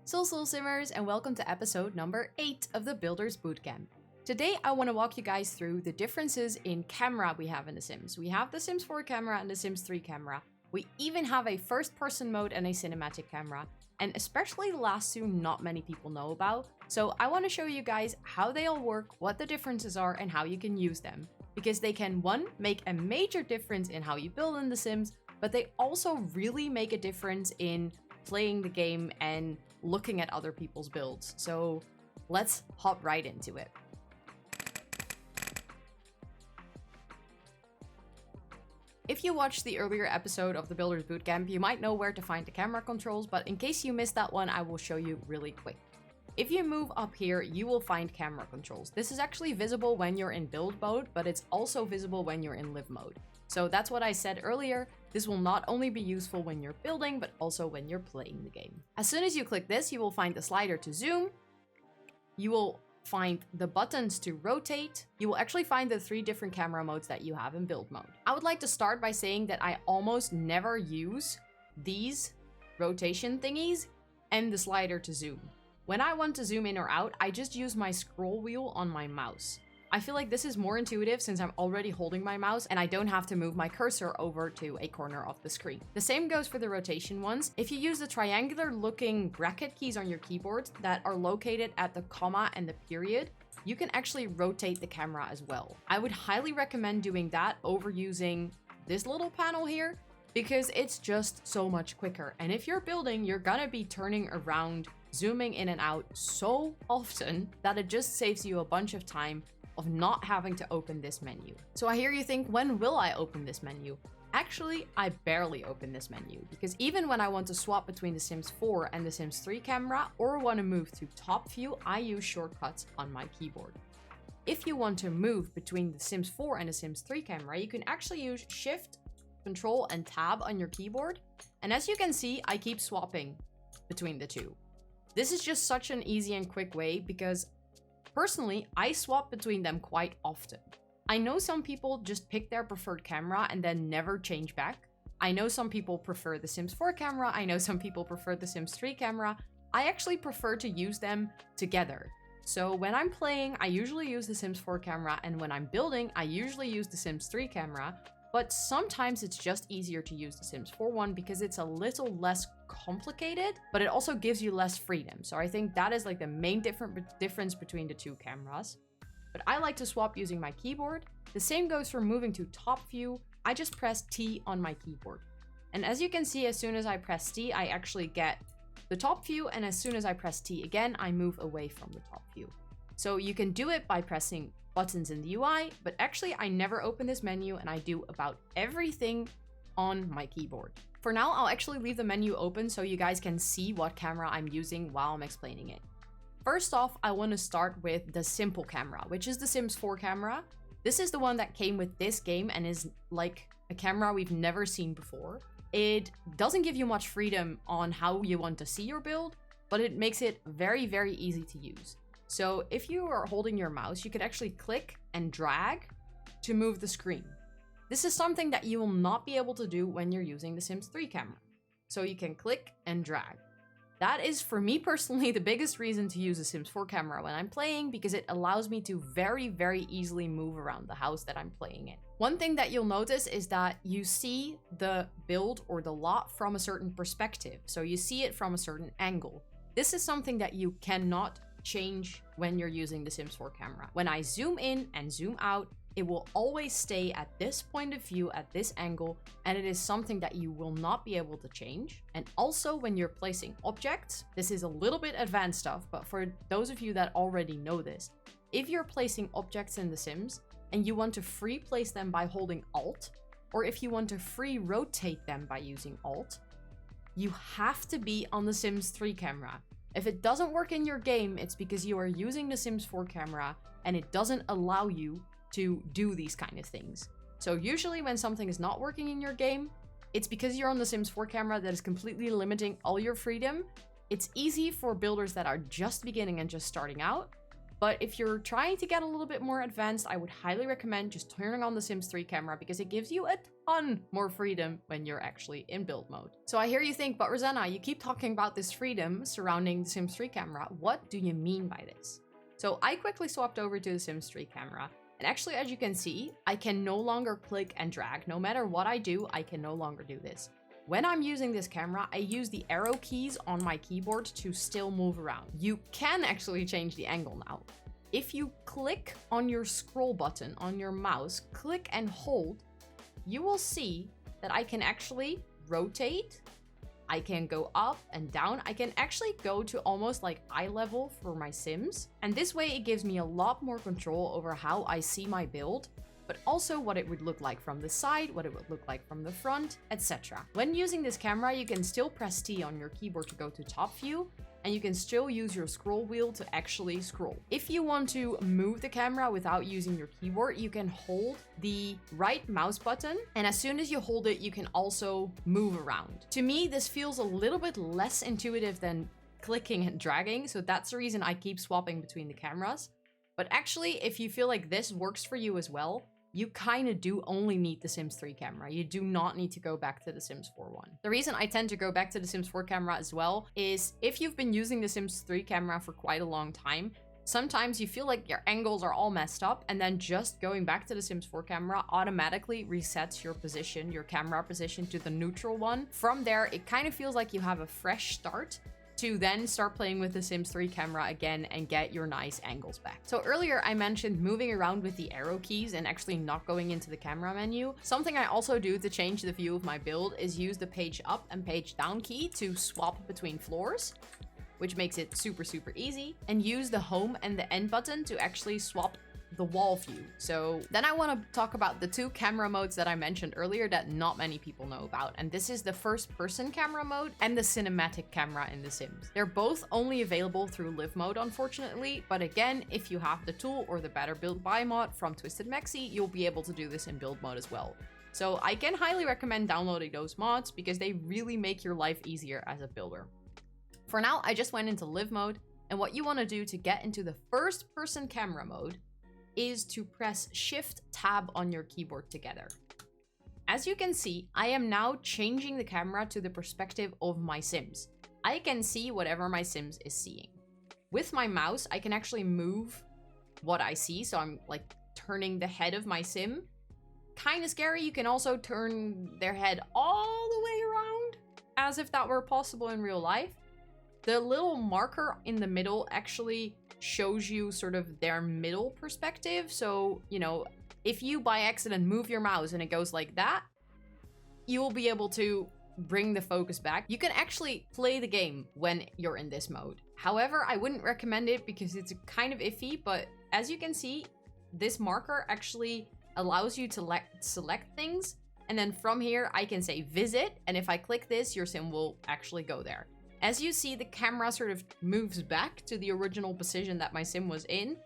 Soul Simmers, and welcome to episode number 8 of the Builders Bootcamp. Today I want to walk you guys through the differences in camera we have in The Sims. We have the Sims 4 camera and the Sims 3 camera. We even have a first-person mode and a cinematic camera, and especially the last two not many people know about. So I want to show you guys how they all work, what the differences are, and how you can use them. Because they can, one, make a major difference in how you build in The Sims, but they also really make a difference in playing the game and looking at other people's builds. So let's hop right into it. If you watched the earlier episode of the Builders Bootcamp, you might know where to find the camera controls, but in case you missed that one, I will show you really quick. If you move up here, you will find camera controls. This is actually visible when you're in build mode, but it's also visible when you're in live mode. So that's what I said earlier. This will not only be useful when you're building, but also when you're playing the game. As soon as you click this, you will find the slider to zoom. You will find the buttons to rotate. You will actually find the 3 different camera modes that you have in build mode. I would like to start by saying that I almost never use these rotation thingies and the slider to zoom. When I want to zoom in or out, I just use my scroll wheel on my mouse. I feel like this is more intuitive since I'm already holding my mouse and I don't have to move my cursor over to a corner of the screen. The same goes for the rotation ones. If you use the triangular looking bracket keys on your keyboard that are located at the comma and the period, you can actually rotate the camera as well. I would highly recommend doing that over using this little panel here because it's just so much quicker. And if you're building, you're gonna be turning around, zooming in and out so often that it just saves you a bunch of time of not having to open this menu. So I hear you think, when will I open this menu? Actually, I barely open this menu because even when I want to swap between the Sims 4 and the Sims 3 camera or want to move to top view, I use shortcuts on my keyboard. If you want to move between the Sims 4 and the Sims 3 camera, you can actually use Shift, Control, and Tab on your keyboard. And as you can see, I keep swapping between the two. This is just such an easy and quick way because personally, I swap between them quite often. I know some people just pick their preferred camera and then never change back. I know some people prefer the Sims 4 camera. I know some people prefer the Sims 3 camera. I actually prefer to use them together. So when I'm playing, I usually use the Sims 4 camera, and when I'm building, I usually use the Sims 3 camera. But sometimes it's just easier to use the Sims 4 one because it's a little less complicated, but it also gives you less freedom. So I think that is like the main difference between the two cameras. But I like to swap using my keyboard. The same goes for moving to top view. I just press T on my keyboard. And as you can see, as soon as I press T, I actually get the top view. And as soon as I press T again, I move away from the top view. So you can do it by pressing buttons in the UI, but actually I never open this menu and I do about everything on my keyboard. For now, I'll actually leave the menu open so you guys can see what camera I'm using while I'm explaining it. First off, I want to start with the simple camera, which is the Sims 4 camera. This is the one that came with this game and is like a camera we've never seen before. It doesn't give you much freedom on how you want to see your build, but it makes it very, very easy to use. So if you are holding your mouse, you can actually click and drag to move the screen. This is something that you will not be able to do when you're using the Sims 3 camera. So you can click and drag. That is, for me personally, the biggest reason to use the Sims 4 camera when I'm playing, because it allows me to very, very easily move around the house that I'm playing in. One thing that you'll notice is that you see the build or the lot from a certain perspective. So you see it from a certain angle. This is something that you cannot change when you're using the Sims 4 camera. When I zoom in and zoom out, it will always stay at this point of view, at this angle, and it is something that you will not be able to change. And also when you're placing objects, this is a little bit advanced stuff, but for those of you that already know this, if you're placing objects in The Sims and you want to free place them by holding Alt, or if you want to free rotate them by using Alt, you have to be on the Sims 3 camera. If it doesn't work in your game, it's because you are using the Sims 4 camera and it doesn't allow you to do these kind of things. So usually when something is not working in your game, it's because you're on the Sims 4 camera that is completely limiting all your freedom. It's easy for builders that are just beginning and just starting out, But if you're trying to get a little bit more advanced, I would highly recommend just turning on the Sims 3 camera because it gives you a ton more freedom when you're actually in build mode. So I hear you think, but Rosanna, you keep talking about this freedom surrounding the Sims 3 camera. What do you mean by this? So I quickly swapped over to the Sims 3 camera. And actually, as you can see, I can no longer click and drag. No matter what I do, I can no longer do this. When I'm using this camera, I use the arrow keys on my keyboard to still move around. You can actually change the angle now. If you click on your scroll button on your mouse, click and hold, you will see that I can actually rotate. I can go up and down. I can actually go to almost like eye level for my Sims. And this way it gives me a lot more control over how I see my build, but also what it would look like from the side, what it would look like from the front, etc. When using this camera, you can still press T on your keyboard to go to top view, and you can still use your scroll wheel to actually scroll. If you want to move the camera without using your keyboard, you can hold the right mouse button, and as soon as you hold it, you can also move around. To me, this feels a little bit less intuitive than clicking and dragging, so that's the reason I keep swapping between the cameras. But actually, if you feel like this works for you as well, you kind of do only need the Sims 3 camera. You do not need to go back to the Sims 4 one. The reason I tend to go back to the Sims 4 camera as well is if you've been using the Sims 3 camera for quite a long time, sometimes you feel like your angles are all messed up, and then just going back to the Sims 4 camera automatically resets your position, your camera position, to the neutral one. From there, it kind of feels like you have a fresh start to then start playing with the Sims 3 camera again and get your nice angles back. So earlier I mentioned moving around with the arrow keys and actually not going into the camera menu. Something I also do to change the view of my build is use the page up and page down key to swap between floors, which makes it super easy, and use the home and the end button to actually swap the wall view. So then I want to talk about the two camera modes that I mentioned earlier that not many people know about, and this is the first person camera mode and the cinematic camera in The Sims. They're both only available through live mode, unfortunately, but again, if you have the tool or the Better Build Buy mod from Twisted Maxi, you'll be able to do this in build mode as well. So I can highly recommend downloading those mods because they really make your life easier as a builder. For now, I just went into live mode, and what you want to do to get into the first person camera mode is to press Shift Tab on your keyboard together. As you can see, I am now changing the camera to the perspective of my Sims. I can see whatever my Sims is seeing. With my mouse, I can actually move what I see, so I'm like turning the head of my Sim. Kind of scary. You can also turn their head all the way around, as if that were possible in real life. The little marker in the middle actually shows you sort of their middle perspective. So, you know, if you by accident move your mouse and it goes like that, you will be able to bring the focus back. You can actually play the game when you're in this mode. However, I wouldn't recommend it because it's kind of iffy, but as you can see, this marker actually allows you to select things. And then from here, I can say visit. And if I click this, your Sim will actually go there. As you see, the camera sort of moves back to the original position that my Sim was in.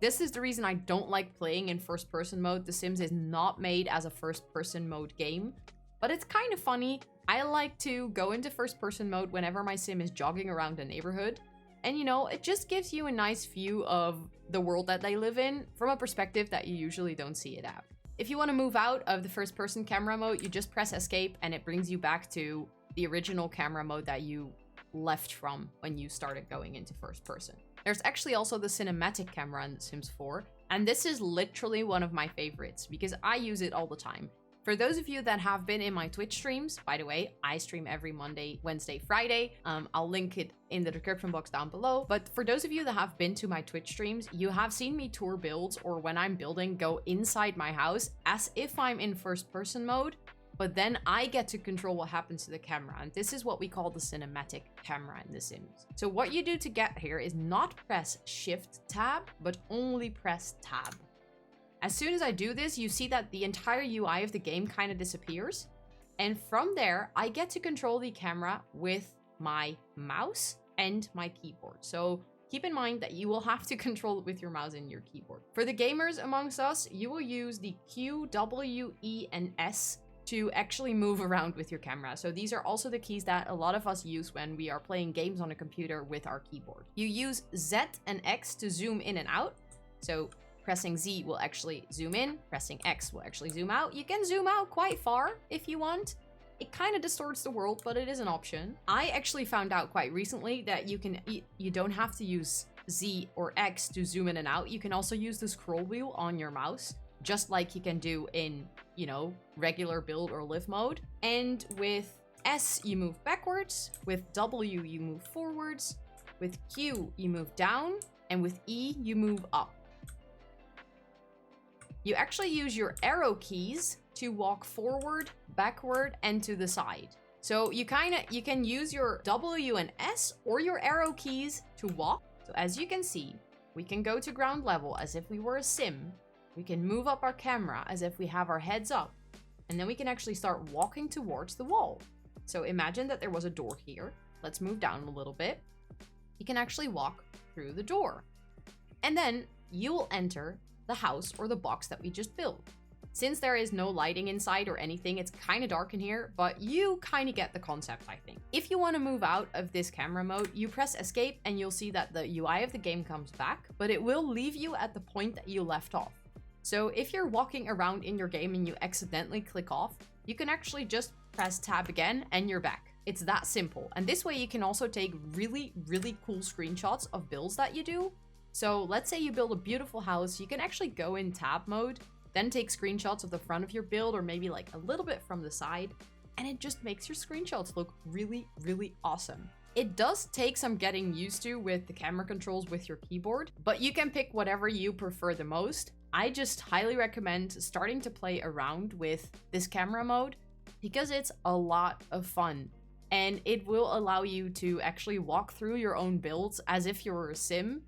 This is the reason I don't like playing in first-person mode. The Sims is not made as a first-person mode game, but it's kind of funny. I like to go into first-person mode whenever my Sim is jogging around the neighborhood. And, you know, it just gives you a nice view of the world that they live in from a perspective that you usually don't see it at. If you want to move out of the first-person camera mode, you just press escape and it brings you back to the original camera mode that you left from when you started going into first person. There's actually also the cinematic camera in The Sims 4, and this is literally one of my favorites because I use it all the time. For those of you that have been in my Twitch streams, by the way, I stream every Monday, Wednesday, Friday. I'll link it in the description box down below. But for those of you that have been to my Twitch streams, you have seen me tour builds, or when I'm building, go inside my house as if I'm in first person mode. But then I get to control what happens to the camera. And this is what we call the cinematic camera in The Sims. So what you do to get here is not press Shift Tab, but only press Tab. As soon as I do this, you see that the entire UI of the game kind of disappears. And from there, I get to control the camera with my mouse and my keyboard. So keep in mind that you will have to control it with your mouse and your keyboard. For the gamers amongst us, you will use the Q, W, E, and S to actually move around with your camera. So these are also the keys that a lot of us use when we are playing games on a computer with our keyboard. You use Z and X to zoom in and out. So pressing Z will actually zoom in, pressing X will actually zoom out. You can zoom out quite far if you want. It kind of distorts the world, but it is an option. I actually found out quite recently that you don't have to use Z or X to zoom in and out. You can also use the scroll wheel on your mouse, just like you can do in, you know, regular build or live mode. And with S, you move backwards. With W, you move forwards. With Q, you move down. And with E, you move up. You actually use your arrow keys to walk forward, backward, and to the side. So you can use your W and S or your arrow keys to walk. So as you can see, we can go to ground level as if we were a sim. We can move up our camera as if we have our heads up. And then we can actually start walking towards the wall. So imagine that there was a door here. Let's move down a little bit. You can actually walk through the door. And then you will enter the house or the box that we just built. Since there is no lighting inside or anything, it's kind of dark in here, but you kind of get the concept, I think. If you want to move out of this camera mode, you press escape and you'll see that the UI of the game comes back, but it will leave you at the point that you left off. So if you're walking around in your game and you accidentally click off, you can actually just press tab again and you're back. It's that simple. And this way you can also take really, really cool screenshots of builds that you do. So let's say you build a beautiful house, you can actually go in tab mode, then take screenshots of the front of your build or maybe like a little bit from the side, and it just makes your screenshots look really, really awesome. It does take some getting used to with the camera controls with your keyboard, but you can pick whatever you prefer the most. I just highly recommend starting to play around with this camera mode because it's a lot of fun and it will allow you to actually walk through your own builds as if you were a sim.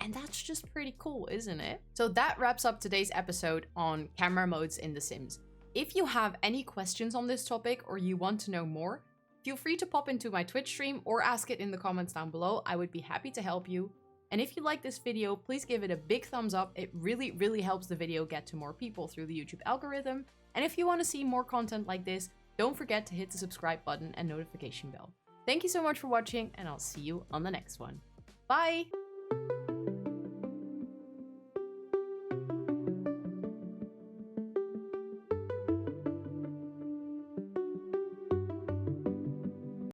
And that's just pretty cool, isn't it? So that wraps up today's episode on camera modes in The Sims. If you have any questions on this topic or you want to know more, feel free to pop into my Twitch stream or ask it in the comments down below. I would be happy to help you. And if you like this video, please give it a big thumbs up. It really, really helps the video get to more people through the YouTube algorithm. And if you want to see more content like this, don't forget to hit the subscribe button and notification bell. Thank you so much for watching, and I'll see you on the next one. Bye!